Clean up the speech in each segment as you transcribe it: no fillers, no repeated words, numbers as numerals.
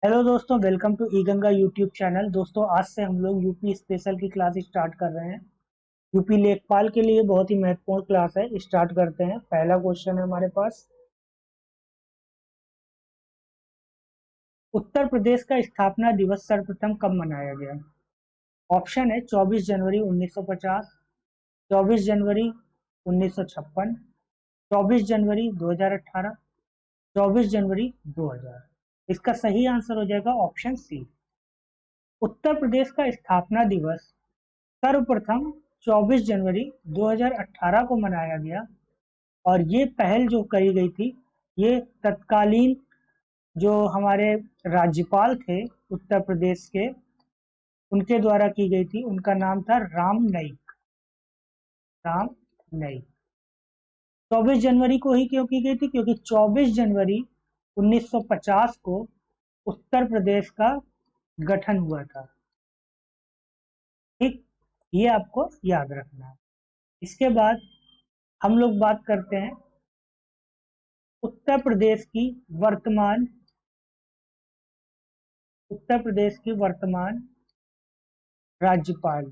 Hello दोस्तों, welcome to e Ganga YouTube channel. दोस्तों, आज से हम लोग यूपी स्पेशल की क्लास स्टार्ट कर रहे हैं। यूपी लेखपाल के लिए बहुत ही महत्वपूर्ण क्लास है। स्टार्ट करते हैं। पहला क्वेश्चन है हमारे पास। उत्तर प्रदेश का स्थापना दिवस सर्वप्रथम कब मनाया गया? ऑप्शन है 24 जनवरी 1950, 24 जनवरी 1956, 24 जनवरी 2018, 24 जनवरी 2000। इसका सही आंसर हो जाएगा ऑप्शन सी। उत्तर प्रदेश का स्थापना दिवस सर्वप्रथम 24 जनवरी 2018 को मनाया गया। और ये पहल जो करी गई थी, ये तत्कालीन जो हमारे राज्यपाल थे उत्तर प्रदेश के, उनके द्वारा की गई थी। उनका नाम था राम नाईक। राम नाईक। 24 जनवरी को ही क्यों की गई थी? क्योंकि 24 जनवरी 1950 को उत्तर प्रदेश का गठन हुआ था। ठीक, ये आपको याद रखना है। इसके बाद हम लोग बात करते हैं उत्तर प्रदेश की वर्तमान उत्तर प्रदेश की वर्तमान राज्यपाल।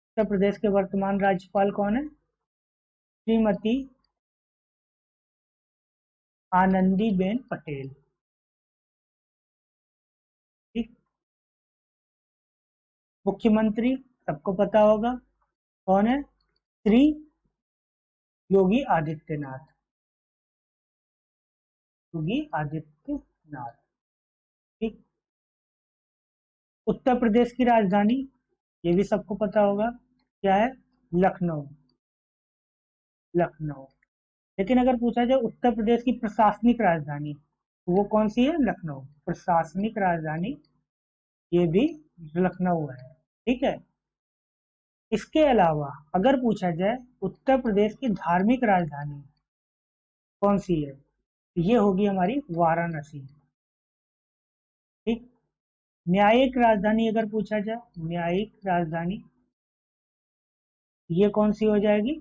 उत्तर प्रदेश के वर्तमान राज्यपाल कौन है? श्रीमती आनंदीबेन पटेल। ठीक। मुख्यमंत्री सबको पता होगा कौन है? श्री योगी आदित्यनाथ। योगी आदित्यनाथ। ठीक। उत्तर प्रदेश की राजधानी, ये भी सबको पता होगा, क्या है? लखनऊ। लखनऊ। लेकिन अगर पूछा जाए उत्तर प्रदेश की प्रशासनिक राजधानी, तो वो कौन सी है? लखनऊ। प्रशासनिक राजधानी ये भी लखनऊ है। ठीक है। इसके अलावा अगर पूछा जाए उत्तर प्रदेश की धार्मिक राजधानी कौन सी है, ये होगी हमारी वाराणसी। ठीक। न्यायिक राजधानी अगर पूछा जाए, न्यायिक राजधानी ये कौन सी हो जाएगी?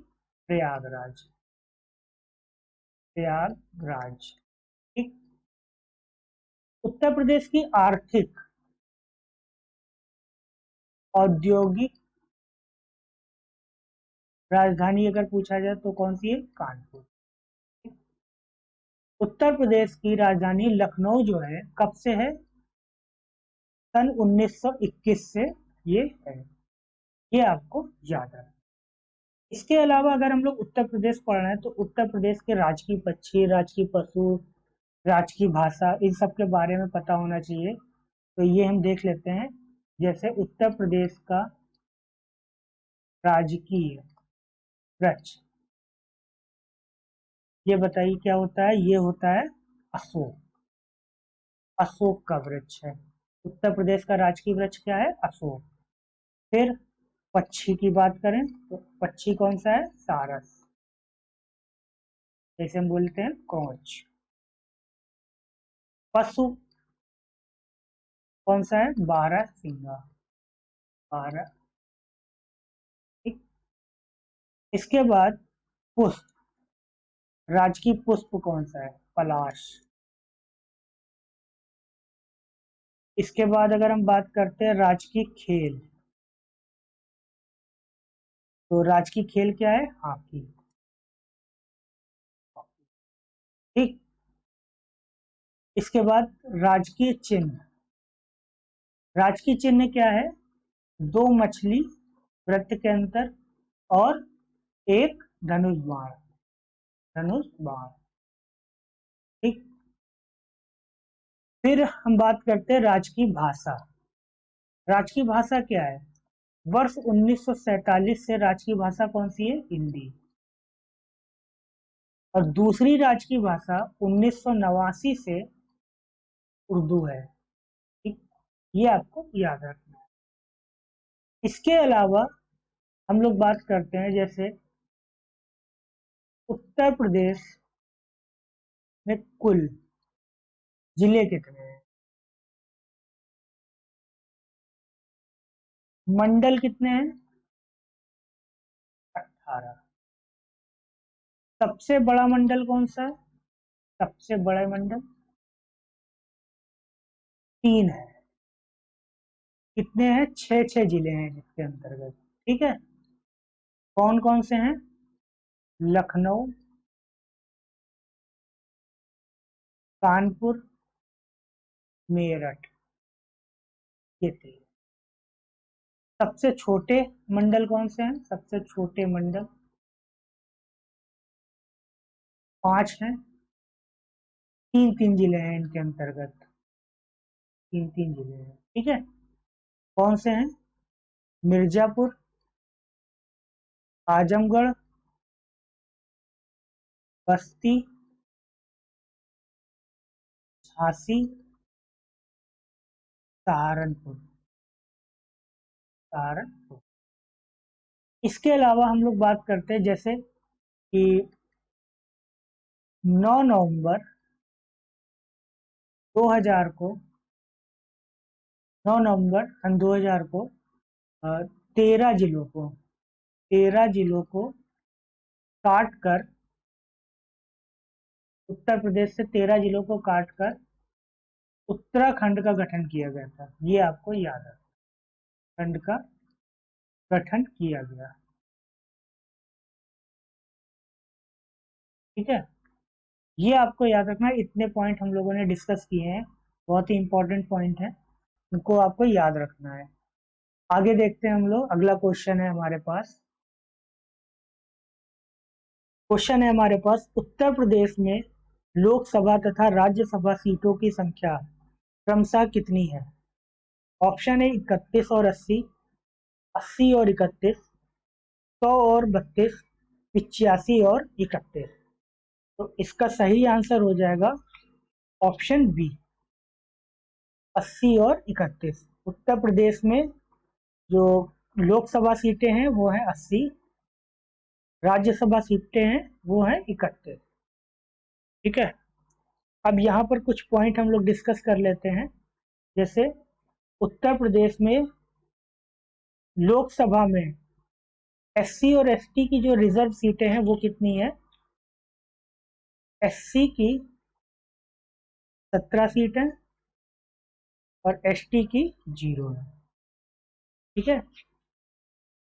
प्रयागराज। प्रयागराज। ठीक। उत्तर प्रदेश की आर्थिक औद्योगिक राजधानी अगर पूछा जाए तो कौन सी है? कानपुर। उत्तर प्रदेश की राजधानी लखनऊ जो है, कब से है? सन 1921 से ये है। ये आपको याद रखना। इसके अलावा अगर हम लोग उत्तर प्रदेश पढ़ रहे हैं तो उत्तर प्रदेश के राजकीय पक्षी, राजकीय पशु, राजकीय भाषा, इन सब के बारे में पता होना चाहिए। तो ये हम देख लेते हैं। जैसे उत्तर प्रदेश का राजकीय वृक्ष, ये बताइए क्या होता है? ये होता है अशोक। अशोक का वृक्ष है। उत्तर प्रदेश का राजकीय वृक्ष क्या है? अशोक। फिर पक्षी की बात करें तो पक्षी कौन सा है? सारस। जैसे हम बोलते हैं कोच। पशु कौन सा है? बारहसिंगा। बारह। ठीक। इसके बाद पुष्प, राजकीय पुष्प कौन सा है? पलाश। इसके बाद अगर हम बात करते हैं राजकीय खेल, तो राजकीय खेल क्या है? हॉकी। ठीक। इसके बाद राजकीय चिन्ह, राजकीय चिन्ह क्या है? दो मछली वृत्त के अंतर और एक धनुष बाण। धनुष बाण। ठीक। फिर हम बात करते हैं राजकीय भाषा। राजकीय भाषा क्या है? वर्ष 1947 से राजकीय भाषा कौन सी है? हिंदी। और दूसरी राजकीय भाषा 1989 से उर्दू है। ठीक। ये आपको याद रखना है। इसके अलावा हम लोग बात करते हैं जैसे उत्तर प्रदेश में कुल जिले कितने हैं? मंडल कितने हैं? 18। सबसे बड़ा मंडल कौन सा है? सबसे बड़ा मंडल 3 है। कितने हैं? 6 जिले हैं जिसके अंतर्गत। ठीक है, कौन कौन से हैं? लखनऊ, कानपुर, मेरठ, ये 3। सबसे छोटे मंडल कौन से हैं? सबसे छोटे मंडल 5 हैं। 3 जिले हैं इनके अंतर्गत। 3 जिले हैं। ठीक है, कौन से हैं? मिर्जापुर, आजमगढ़, बस्ती, झांसी, सहारनपुर। सहारनपुर। इसके अलावा हम लोग बात करते हैं जैसे कि 9 नवंबर 2000 को 9 नवंबर सन 2000 को 13 जिलों को काट कर, उत्तर प्रदेश से 13 जिलों को काट कर उत्तराखंड का गठन किया गया था। ये आपको याद है, खंड का गठन किया गया। ठीक है, ये आपको याद रखना है। इतने पॉइंट हम लोगों ने डिस्कस किए हैं, बहुत ही इंपॉर्टेंट पॉइंट है, उनको आपको याद रखना है। आगे देखते हैं हम लोग। अगला क्वेश्चन है हमारे पास। क्वेश्चन है हमारे पास, उत्तर प्रदेश में लोकसभा तथा राज्यसभा सीटों की संख्या क्रमशः कितनी है? ऑप्शन है 31 और 80, 80 और 31, 100 और 32, 85 और 31। तो इसका सही आंसर हो जाएगा ऑप्शन बी, 80 और 31। उत्तर प्रदेश में जो लोकसभा सीटें हैं वो है 80, राज्यसभा सीटें हैं वो है 31। ठीक है, अब यहाँ पर कुछ पॉइंट हम लोग डिस्कस कर लेते हैं। जैसे उत्तर प्रदेश में लोकसभा में एससी और एसटी की जो रिजर्व सीटें हैं वो कितनी है? एससी की 17 सीट है और एसटी की 0 है। ठीक है,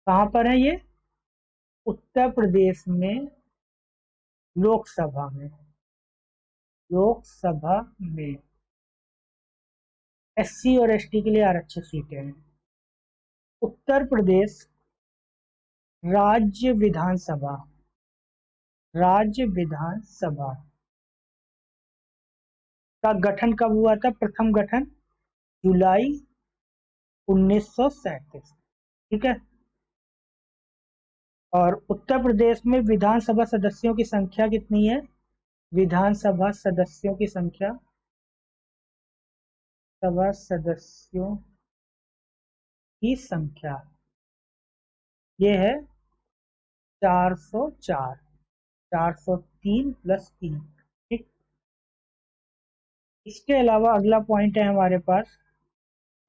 कहाँ पर है ये? उत्तर प्रदेश में लोकसभा में एससी और एसटी के लिए आरक्षित सीटें हैं। उत्तर प्रदेश राज्य विधानसभा का गठन कब हुआ था? प्रथम गठन जुलाई 1937। ठीक है, और उत्तर प्रदेश में विधानसभा सदस्यों की संख्या कितनी है? विधानसभा सदस्यों की संख्या, सभा सदस्यों की संख्या ये है 404, 403 प्लस 3। ठीक, इसके अलावा अगला पॉइंट है हमारे पास,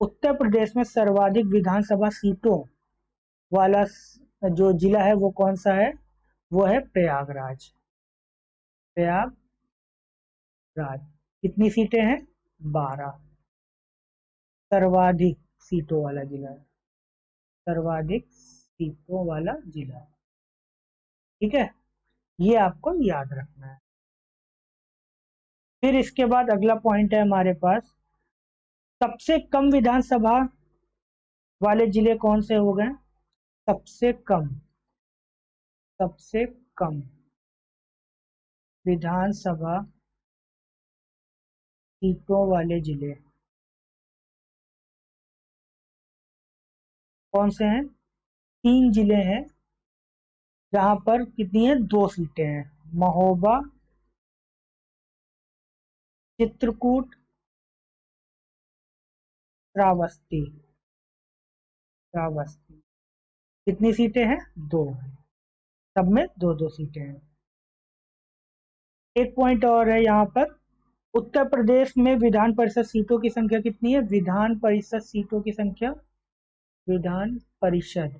उत्तर प्रदेश में सर्वाधिक विधानसभा सीटों वाला जो जिला है वो कौन सा है? वो है प्रयागराज। प्रयागराज। कितनी सीटें हैं? 12। सर्वाधिक सीटों वाला जिला है, सर्वाधिक सीटों वाला जिला। ठीक है, ये आपको याद रखना है। फिर इसके बाद अगला पॉइंट है हमारे पास, सबसे कम विधानसभा वाले जिले कौन से हो गए? सबसे कम विधानसभा सीटों वाले जिले कौन से हैं? 3 जिले हैं जहां पर कितनी है? 2 सीटें हैं। महोबा, चित्रकूट, श्रावस्ती। कितनी सीटें हैं? 2। सब में 2-2 सीटें हैं। एक पॉइंट और है यहाँ पर, उत्तर प्रदेश में विधान परिषद सीटों की संख्या कितनी है? विधान परिषद सीटों की संख्या, विधान परिषद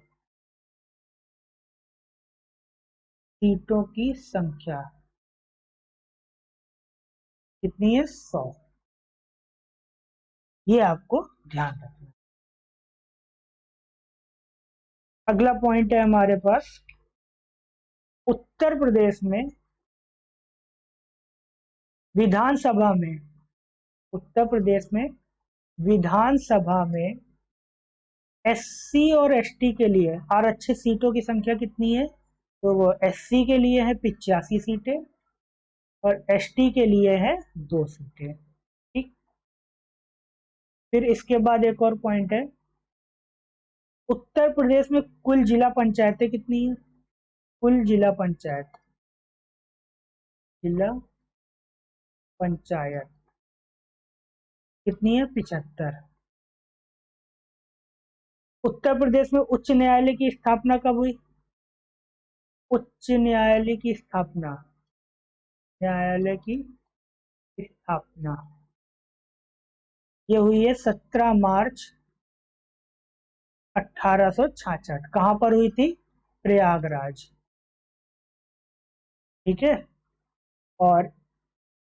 सीटों की संख्या कितनी है? 100। ये आपको ध्यान रखना। अगला पॉइंट है हमारे पास, उत्तर प्रदेश में विधानसभा में, उत्तर प्रदेश में विधानसभा में एससी और एसटी के लिए आरक्षित सीटों की संख्या कितनी है? तो वो एससी के लिए है 85 सीटें और एसटी के लिए है 2 सीटें। ठीक। फिर इसके बाद एक और पॉइंट है, उत्तर प्रदेश में कुल जिला पंचायतें कितनी है? कुल जिला पंचायत, जिला पंचायत कितनी है? 75। उत्तर प्रदेश में उच्च न्यायालय की स्थापना कब हुई? उच्च न्यायालय की स्थापना, न्यायालय की स्थापना ये हुई है 17 मार्च 1866। कहां पर हुई थी? प्रयागराज। ठीक है। और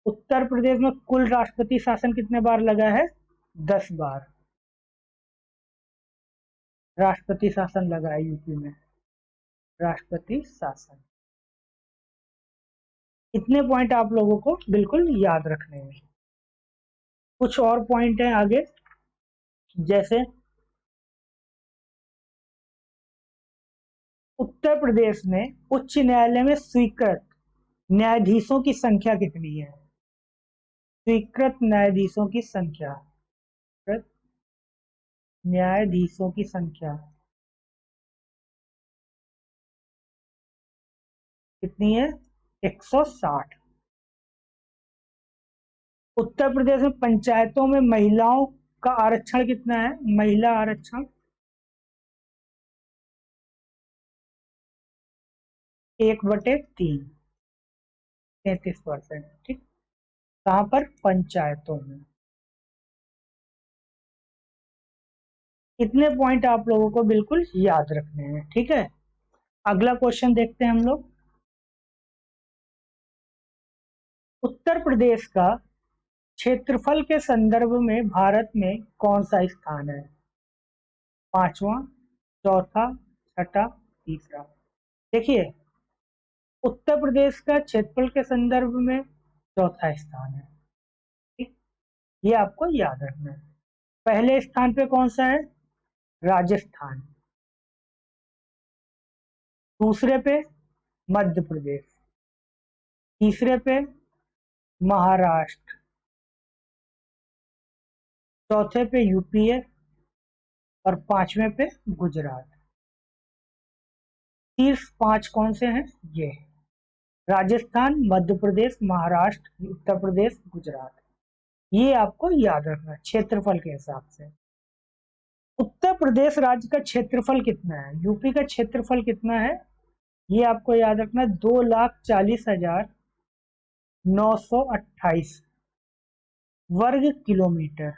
उत्तर प्रदेश में कुल राष्ट्रपति शासन कितने बार लगा है? 10 बार राष्ट्रपति शासन लगा है यूपी में, राष्ट्रपति शासन। इतने पॉइंट आप लोगों को बिल्कुल याद रखने हैं। कुछ और पॉइंट हैं आगे, जैसे उत्तर प्रदेश में उच्च न्यायालय में स्वीकृत न्यायाधीशों की संख्या कितनी है? स्वीकृत न्यायाधीशों की संख्या, स्वीकृत न्यायाधीशों की संख्या कितनी है? 160। उत्तर प्रदेश में पंचायतों में महिलाओं का आरक्षण कितना है? महिला आरक्षण 1/3, 33%। ठीक। कहां पर? पंचायतों में। इतने पॉइंट आप लोगों को बिल्कुल याद रखने हैं। ठीक है। अगला क्वेश्चन देखते हैं हम लोग। उत्तर प्रदेश का क्षेत्रफल के संदर्भ में भारत में कौन सा स्थान है? 5वां, चौथा, छठा, तीसरा। देखिए, उत्तर प्रदेश का क्षेत्रफल के संदर्भ में चौथा स्थान है। ठीक। ये आपको याद रखना है। पहले स्थान पे कौन सा है? राजस्थान। दूसरे पे मध्य प्रदेश। तीसरे पे महाराष्ट्र। चौथे पे यूपी है और 5वें पे गुजरात। शीर्ष 5 कौन से हैं? ये राजस्थान, मध्य प्रदेश, महाराष्ट्र, उत्तर प्रदेश, गुजरात। ये आपको याद रखना है क्षेत्रफल के हिसाब से। उत्तर प्रदेश राज्य का क्षेत्रफल कितना है? यूपी का क्षेत्रफल कितना है? ये आपको याद रखना है, 2,40,928 वर्ग किलोमीटर।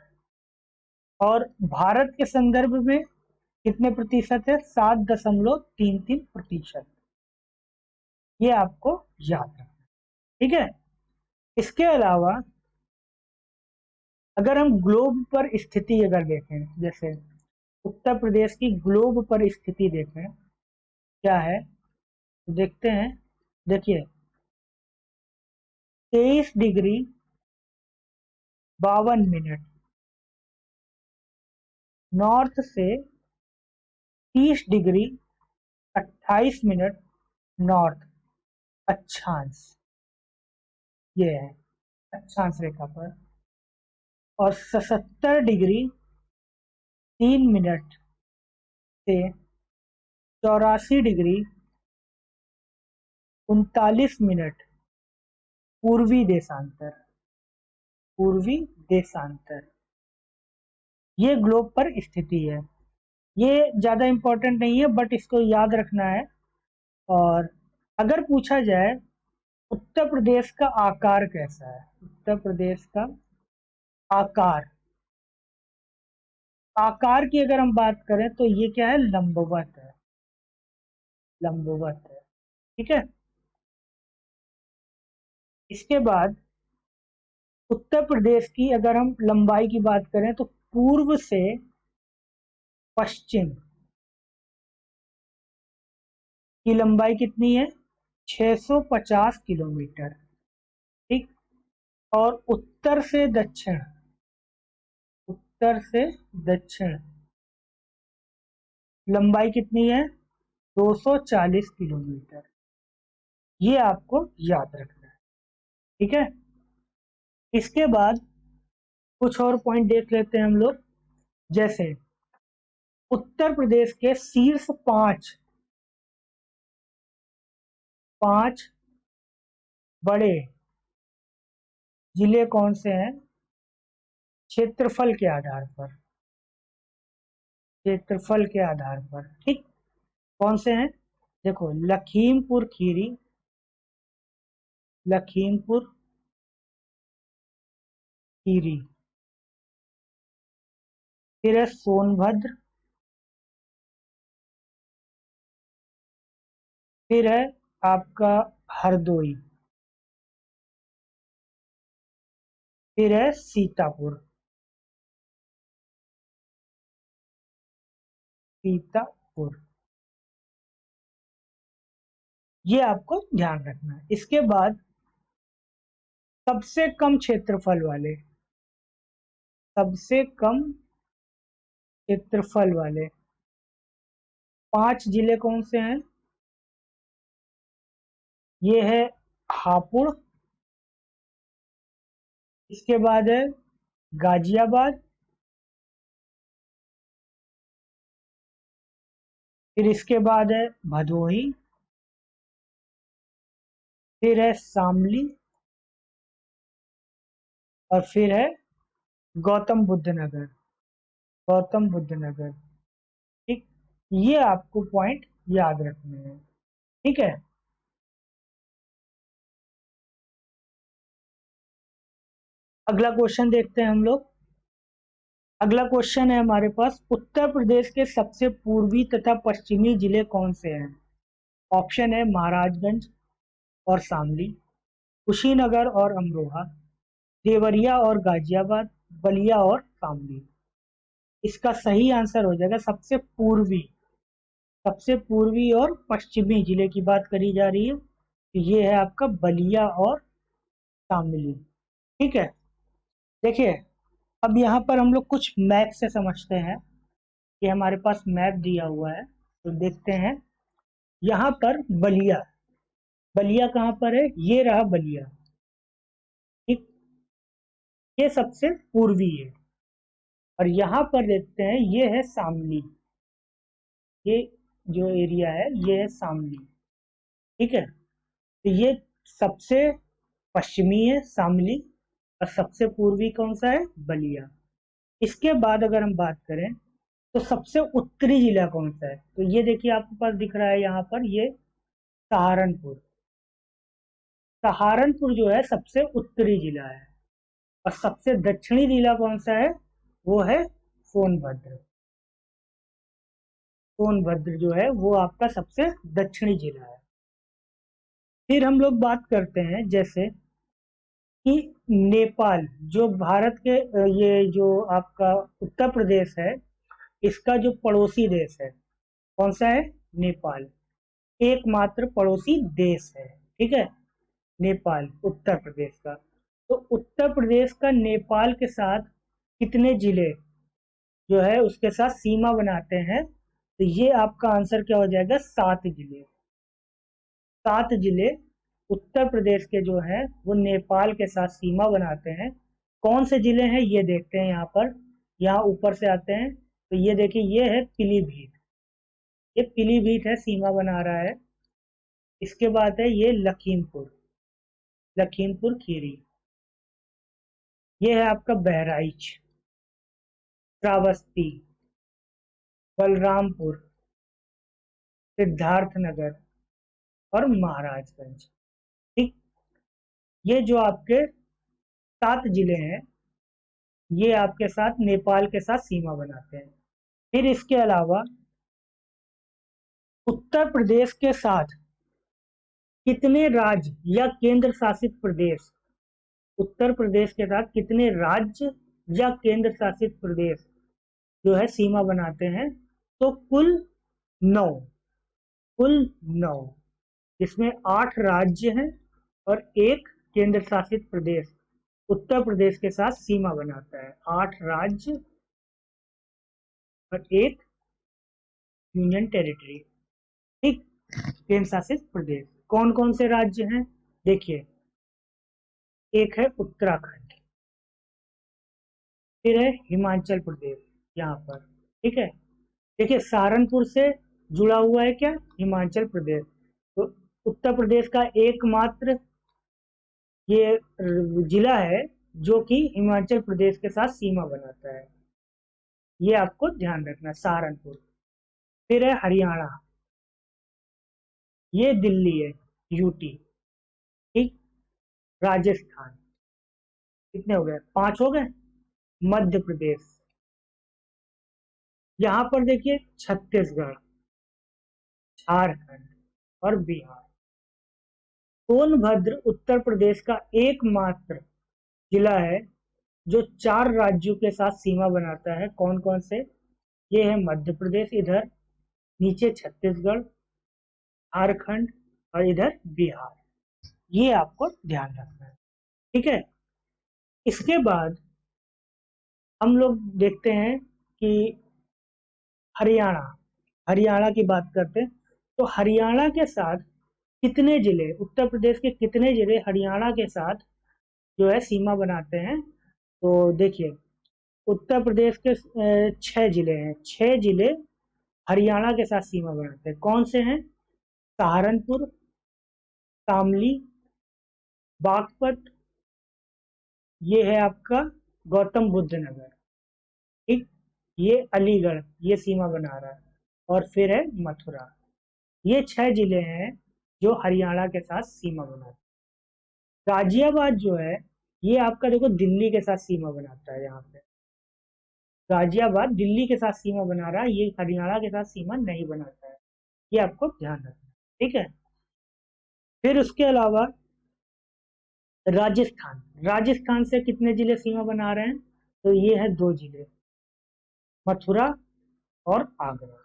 और भारत के संदर्भ में कितने प्रतिशत है? 7.33%। ये आपको याद रखना। ठीक है। इसके अलावा अगर हम ग्लोब पर स्थिति अगर देखें, जैसे उत्तर प्रदेश की ग्लोब पर स्थिति देखें क्या है, तो देखते हैं। देखिए, 23 डिग्री 52 मिनट नॉर्थ से, 30 डिग्री 28 मिनट नॉर्थ अक्षांश, ये है अक्षांश रेखा पर। और 77 डिग्री 3 मिनट से 84 डिग्री 39 मिनट पूर्वी देशांतर, पूर्वी देशांतर। ये ग्लोब पर स्थिति है। ये ज्यादा इंपॉर्टेंट नहीं है, बट इसको याद रखना है। और अगर पूछा जाए उत्तर प्रदेश का आकार कैसा है, उत्तर प्रदेश का आकार, आकार की अगर हम बात करें तो ये क्या है? लंबवत है, लंबवत है। ठीक है। इसके बाद उत्तर प्रदेश की अगर हम लंबाई की बात करें तो पूर्व से पश्चिम की लंबाई कितनी है? 650 किलोमीटर। ठीक। और उत्तर से दक्षिण लंबाई कितनी है? 240 किलोमीटर। ये आपको याद रखना है। ठीक है। इसके बाद कुछ और पॉइंट देख लेते हैं हम लोग। जैसे उत्तर प्रदेश के शीर्ष पांच बड़े जिले कौन से हैं क्षेत्रफल के आधार पर? क्षेत्रफल के आधार पर। ठीक। कौन से हैं? देखो, लखीमपुर खीरी, फिर है सोनभद्र, फिर है आपका हरदोई, फिर है सीतापुर। ये आपको ध्यान रखना है। इसके बाद सबसे कम क्षेत्रफल वाले सबसे कम क्षेत्रफल वाले 5 जिले कौन से हैं? ये है हापुड़, इसके बाद है गाजियाबाद, फिर इसके बाद है भदोही, फिर है शामली, और फिर है गौतम बुद्ध नगर। ठीक। ये आपको पॉइंट याद रखने हैं। ठीक है। अगला क्वेश्चन देखते हैं हम लोग। अगला क्वेश्चन है हमारे पास, उत्तर प्रदेश के सबसे पूर्वी तथा पश्चिमी जिले कौन से हैं? ऑप्शन है महाराजगंज और शामली, कुशीनगर और अमरोहा, देवरिया और गाजियाबाद, बलिया और शामली। इसका सही आंसर हो जाएगा सबसे पूर्वी और पश्चिमी जिले की बात करी जा रही है, तो ये है आपका बलिया और शामली। ठीक है। देखिए, अब यहाँ पर हम लोग कुछ मैप से समझते हैं। ये हमारे पास मैप दिया हुआ है, तो देखते हैं। यहाँ पर बलिया बलिया कहाँ पर है? ये रहा बलिया। ठीक। ये सबसे पूर्वी है। और यहाँ पर देखते हैं, ये है शामली। ये जो एरिया है, ये है शामली। ठीक है। तो ये सबसे पश्चिमी है शामली, और सबसे पूर्वी कौन सा है? बलिया। इसके बाद अगर हम बात करें तो सबसे उत्तरी जिला कौन सा है? तो ये देखिए, आपके पास दिख रहा है यहाँ पर, ये सहारनपुर। सहारनपुर जो है सबसे उत्तरी जिला है। और सबसे दक्षिणी जिला कौन सा है? वो है सोनभद्र। सोनभद्र जो है वो आपका सबसे दक्षिणी जिला है। फिर हम लोग बात करते हैं जैसे कि नेपाल, जो भारत के ये जो आपका उत्तर प्रदेश है, इसका जो पड़ोसी देश है, कौन सा है? नेपाल। एकमात्र पड़ोसी देश है। ठीक है। नेपाल उत्तर प्रदेश का। तो उत्तर प्रदेश का नेपाल के साथ कितने जिले जो है उसके साथ सीमा बनाते हैं? तो ये आपका आंसर क्या हो जाएगा? 7 जिले। 7 जिले उत्तर प्रदेश के जो है वो नेपाल के साथ सीमा बनाते हैं। कौन से जिले हैं ये देखते हैं यहाँ पर। यहाँ ऊपर से आते हैं तो ये देखिए, ये है पीलीभीत। ये पीलीभीत है, सीमा बना रहा है। इसके बाद है ये लखीमपुर खीरी। ये है आपका बहराइच, श्रावस्ती, बलरामपुर, सिद्धार्थनगर और महाराजगंज। ठीक। ये जो आपके 7 जिले हैं, ये आपके साथ नेपाल के साथ सीमा बनाते हैं। फिर इसके अलावा उत्तर प्रदेश के साथ कितने राज्य या केंद्र शासित प्रदेश उत्तर प्रदेश के साथ कितने राज्य या केंद्र शासित प्रदेश जो है सीमा बनाते हैं? तो कुल 9, कुल 9, जिसमें 8 राज्य हैं और एक केंद्र शासित प्रदेश उत्तर प्रदेश के साथ सीमा बनाता है। 8 राज्य और एक यूनियन टेरिटरी, ठीक, केंद्र शासित प्रदेश। कौन कौन से राज्य हैं? देखिए, एक है उत्तराखंड, फिर है हिमाचल प्रदेश यहाँ पर, ठीक है। देखिए, सहारनपुर से जुड़ा हुआ है क्या? हिमाचल प्रदेश। तो उत्तर प्रदेश का एकमात्र ये जिला है जो कि हिमाचल प्रदेश के साथ सीमा बनाता है, ये आपको ध्यान रखना, सहारनपुर। फिर है हरियाणा, ये दिल्ली है, यूटी, ठीक। राजस्थान, कितने हो गए? 5 हो गए। मध्य प्रदेश, यहाँ पर देखिए छत्तीसगढ़, झारखंड और बिहार। सोनभद्र उत्तर प्रदेश का एकमात्र जिला है जो 4 राज्यों के साथ सीमा बनाता है। कौन कौन से? ये है मध्य प्रदेश, इधर नीचे छत्तीसगढ़, झारखंड और इधर बिहार। ये आपको ध्यान रखना है, ठीक है। इसके बाद हम लोग देखते हैं कि हरियाणा, हरियाणा की बात करते हैं। तो हरियाणा के साथ कितने जिले, उत्तर प्रदेश के कितने जिले हरियाणा के साथ जो है सीमा बनाते हैं? तो देखिए, उत्तर प्रदेश के 6 जिले हैं, 6 जिले हरियाणा के साथ सीमा बनाते हैं। कौन से हैं? सहारनपुर, शामली, बागपत, ये है आपका गौतम बुद्ध नगर, ठीक। ये अलीगढ़, ये सीमा बना रहा है। और फिर है मथुरा। ये 6 जिले हैं जो हरियाणा के साथ सीमा बनाते हैं। गाजियाबाद जो है, ये आपका देखो दिल्ली के साथ सीमा बनाता है। यहाँ पे गाजियाबाद दिल्ली के साथ सीमा बना रहा है, ये हरियाणा के साथ सीमा नहीं बनाता है, ये आपको ध्यान रखना, ठीक है। फिर उसके अलावा राजस्थान, राजस्थान से कितने जिले सीमा बना रहे हैं? तो ये है 2 जिले, मथुरा और आगरा,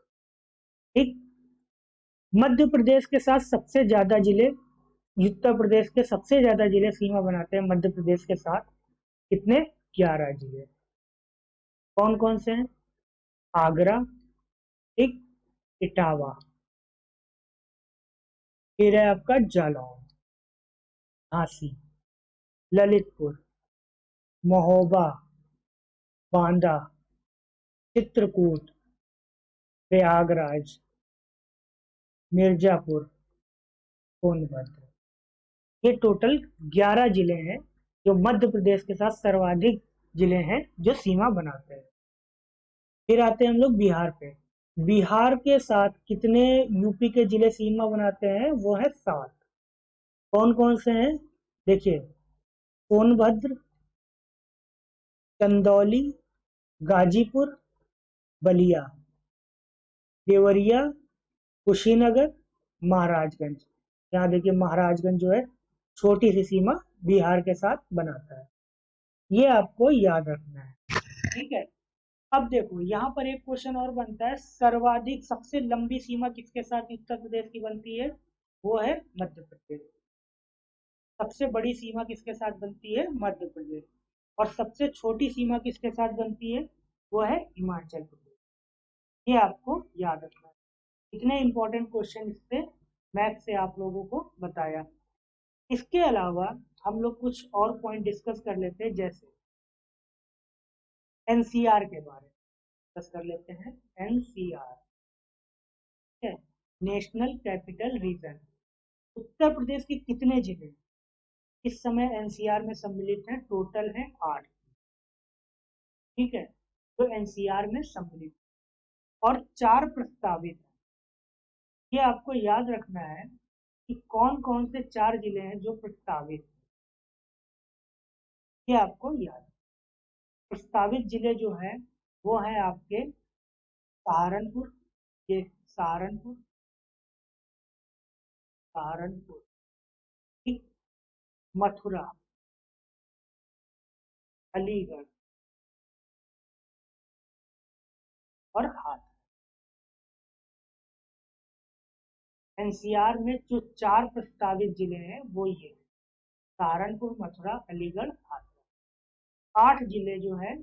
ठीक। मध्य प्रदेश के साथ सबसे ज्यादा जिले, उत्तर प्रदेश के सबसे ज्यादा जिले सीमा बनाते हैं मध्य प्रदेश के साथ। कितने? 11 जिले। कौन कौन से हैं? आगरा, ठीक, इटावा, फिर है आपका जालौन, झांसी, ललितपुर, महोबा, बांदा, चित्रकूट, प्रयागराज, मिर्जापुर, सोनभद्र। ये टोटल 11 जिले हैं जो मध्य प्रदेश के साथ सर्वाधिक जिले हैं जो सीमा बनाते हैं। फिर आते हैं हम लोग बिहार पे। बिहार के साथ कितने यूपी के जिले सीमा बनाते हैं? वो है 7। कौन कौन से हैं? देखिए, सोनभद्र, चंदौली, गाजीपुर, बलिया, देवरिया, कुशीनगर, महाराजगंज। यहाँ देखिए महाराजगंज जो है छोटी सी सीमा बिहार के साथ बनाता है, ये आपको याद रखना है, ठीक है। अब देखो, यहाँ पर एक क्वेश्चन और बनता है, सर्वाधिक सबसे लंबी सीमा किसके साथ उत्तर प्रदेश की बनती है? वो है मध्य प्रदेश। सबसे बड़ी सीमा किसके साथ बनती है? मध्य प्रदेश। और सबसे छोटी सीमा किसके साथ बनती है? वो है हिमाचल प्रदेश। ये आपको याद रखना है। इतने इंपॉर्टेंट क्वेश्चन इससे मैथ से आप लोगों को बताया। इसके अलावा हम लोग कुछ और पॉइंट डिस्कस कर लेते हैं, जैसे एनसीआर के बारे में डिस्कस कर लेते हैं। एनसीआर, ठीक है, national capital region. Uttar Pradesh के कितने जिले इस समय एनसीआर में सम्मिलित हैं? टोटल है 8, ठीक है, जो एनसीआर में सम्मिलित, और 4 प्रस्तावित हैं। ये आपको याद रखना है कि कौन कौन से 4 जिले हैं जो प्रस्तावित हैं, ये आपको याद है। प्रस्तावित जिले जो हैं वो हैं आपके सहारनपुर, ये सहारनपुर, सहारनपुर, ठीक, मथुरा, अलीगढ़ और हाथरस। एनसीआर में जो 4 प्रस्तावित जिले हैं वो ये हैं, सहारनपुर, मथुरा, अलीगढ़, हाथरस। 8 जिले जो है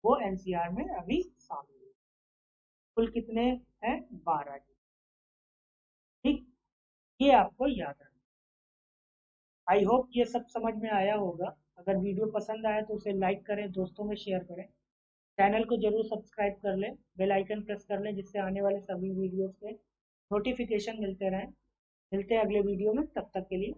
वो एनसीआर में अभी शामिल है। कुल कितने हैं? 12 जिले। ठीक, ये आपको याद रखना। आई होप ये सब समझ में आया होगा। अगर वीडियो पसंद आए तो उसे लाइक करें, दोस्तों में शेयर करें, चैनल को जरूर सब्सक्राइब कर लें, बेल आइकन प्रेस कर लें, जिससे आने वाले सभी वीडियोस के नोटिफिकेशन मिलते रहें। मिलते हैं अगले वीडियो में, तब तक के लिए